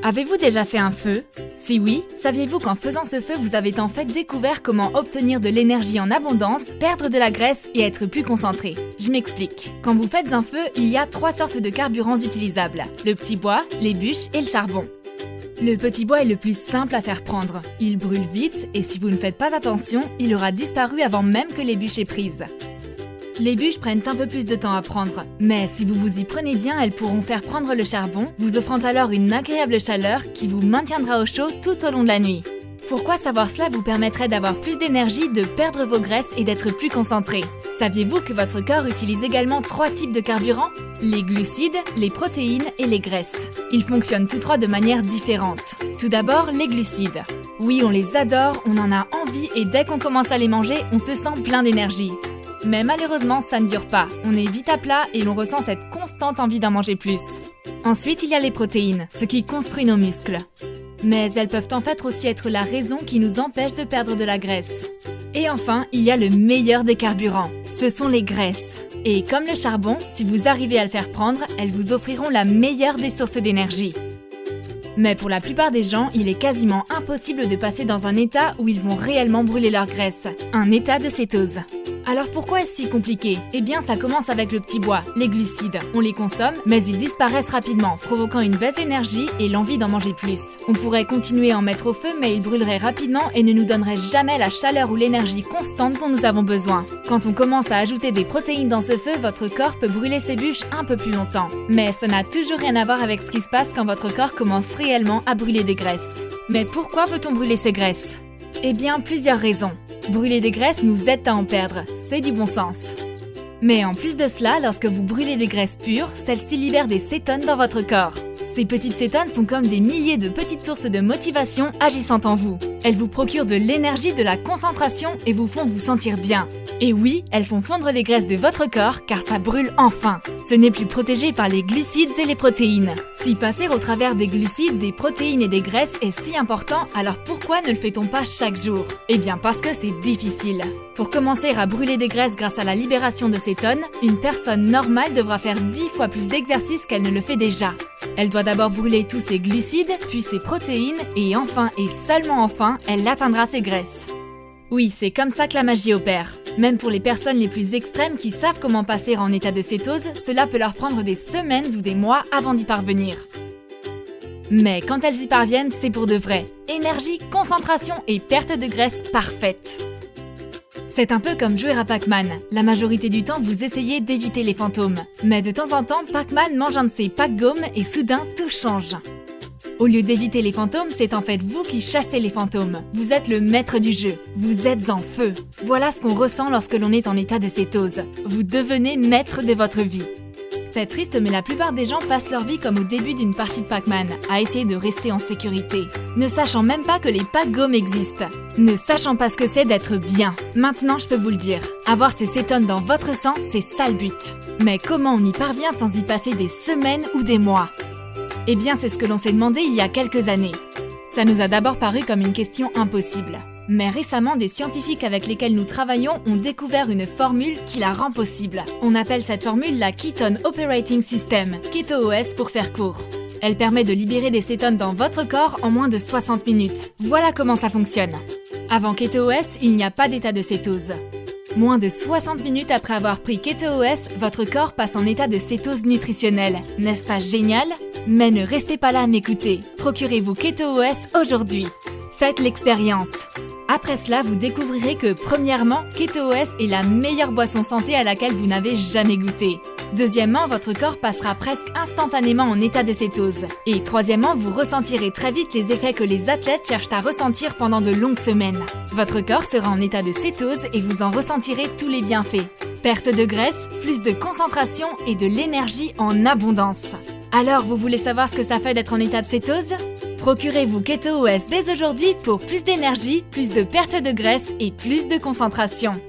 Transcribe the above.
Avez-vous déjà fait un feu? Si oui, saviez-vous qu'en faisant ce feu, vous avez en fait découvert comment obtenir de l'énergie en abondance, perdre de la graisse et être plus concentré? Je m'explique. Quand vous faites un feu, il y a 3 sortes de carburants utilisables. Le petit bois, les bûches et le charbon. Le petit bois est le plus simple à faire prendre. Il brûle vite et si vous ne faites pas attention, il aura disparu avant même que les bûches aient prise. Les bûches prennent un peu plus de temps à prendre, mais si vous vous y prenez bien, elles pourront faire prendre le charbon, vous offrant alors une agréable chaleur qui vous maintiendra au chaud tout au long de la nuit. Pourquoi savoir cela vous permettrait d'avoir plus d'énergie, de perdre vos graisses et d'être plus concentré? Saviez-vous que votre corps utilise également 3 types de carburants? Les glucides, les protéines et les graisses. Ils fonctionnent tous 3 de manière différente. Tout d'abord, les glucides. Oui, on les adore, on en a envie et dès qu'on commence à les manger, on se sent plein d'énergie. Mais malheureusement, ça ne dure pas. On est vite à plat et l'on ressent cette constante envie d'en manger plus. Ensuite, il y a les protéines, ce qui construit nos muscles. Mais elles peuvent en fait aussi être la raison qui nous empêche de perdre de la graisse. Et enfin, il y a le meilleur des carburants. Ce sont les graisses. Et comme le charbon, si vous arrivez à le faire prendre, elles vous offriront la meilleure des sources d'énergie. Mais pour la plupart des gens, il est quasiment impossible de passer dans un état où ils vont réellement brûler leur graisse, un état de cétose. Alors pourquoi est-ce si compliqué? Eh bien ça commence avec le petit bois, les glucides. On les consomme, mais ils disparaissent rapidement, provoquant une baisse d'énergie et l'envie d'en manger plus. On pourrait continuer à en mettre au feu, mais ils brûleraient rapidement et ne nous donneraient jamais la chaleur ou l'énergie constante dont nous avons besoin. Quand on commence à ajouter des protéines dans ce feu, votre corps peut brûler ses bûches un peu plus longtemps. Mais ça n'a toujours rien à voir avec ce qui se passe quand votre corps commence réellement à brûler des graisses. Mais pourquoi veut-on brûler ces graisses? Eh bien, plusieurs raisons. Brûler des graisses nous aide à en perdre, c'est du bon sens. Mais en plus de cela, lorsque vous brûlez des graisses pures, celles-ci libèrent des cétones dans votre corps. Ces petites cétones sont comme des milliers de petites sources de motivation agissant en vous. Elles vous procurent de l'énergie, de la concentration et vous font vous sentir bien. Et oui, elles font fondre les graisses de votre corps car ça brûle enfin. Ce n'est plus protégé par les glucides et les protéines. Si passer au travers des glucides, des protéines et des graisses est si important, alors pourquoi ne le fait-on pas chaque jour? Eh bien parce que c'est difficile. Pour commencer à brûler des graisses grâce à la libération de cétones, une personne normale devra faire 10 fois plus d'exercice qu'elle ne le fait déjà. Elle doit d'abord brûler tous ses glucides, puis ses protéines, et enfin, et seulement enfin, elle atteindra ses graisses. Oui, c'est comme ça que la magie opère. Même pour les personnes les plus extrêmes qui savent comment passer en état de cétose, cela peut leur prendre des semaines ou des mois avant d'y parvenir. Mais quand elles y parviennent, c'est pour de vrai. Énergie, concentration et perte de graisse parfaite. C'est un peu comme jouer à Pac-Man. La majorité du temps, vous essayez d'éviter les fantômes. Mais de temps en temps, Pac-Man mange un de ses pack-gommes et soudain, tout change. Au lieu d'éviter les fantômes, c'est en fait vous qui chassez les fantômes. Vous êtes le maître du jeu. Vous êtes en feu. Voilà ce qu'on ressent lorsque l'on est en état de cétose. Vous devenez maître de votre vie. C'est triste, mais la plupart des gens passent leur vie comme au début d'une partie de Pac-Man, à essayer de rester en sécurité, ne sachant même pas que les pack-gommes existent, ne sachant pas ce que c'est d'être bien. Maintenant, je peux vous le dire, avoir ces cétones dans votre sang, c'est ça le but. Mais comment on y parvient sans y passer des semaines ou des mois? Eh bien, c'est ce que l'on s'est demandé il y a quelques années. Ça nous a d'abord paru comme une question impossible. Mais récemment, des scientifiques avec lesquels nous travaillons ont découvert une formule qui la rend possible. On appelle cette formule la Ketone Operating System, KetoOS pour faire court. Elle permet de libérer des cétones dans votre corps en moins de 60 minutes. Voilà comment ça fonctionne. Avant KetoOS, il n'y a pas d'état de cétose. Moins de 60 minutes après avoir pris KetoOS, votre corps passe en état de cétose nutritionnelle. N'est-ce pas génial? Mais ne restez pas là à m'écouter. Procurez-vous KetoOS aujourd'hui. Faites l'expérience. Après cela, vous découvrirez que, premièrement, KetoOS est la meilleure boisson santé à laquelle vous n'avez jamais goûté. Deuxièmement, votre corps passera presque instantanément en état de cétose. Et troisièmement, vous ressentirez très vite les effets que les athlètes cherchent à ressentir pendant de longues semaines. Votre corps sera en état de cétose et vous en ressentirez tous les bienfaits. Perte de graisse, plus de concentration et de l'énergie en abondance. Alors, vous voulez savoir ce que ça fait d'être en état de cétose? Procurez-vous KetoOS dès aujourd'hui pour plus d'énergie, plus de perte de graisse et plus de concentration.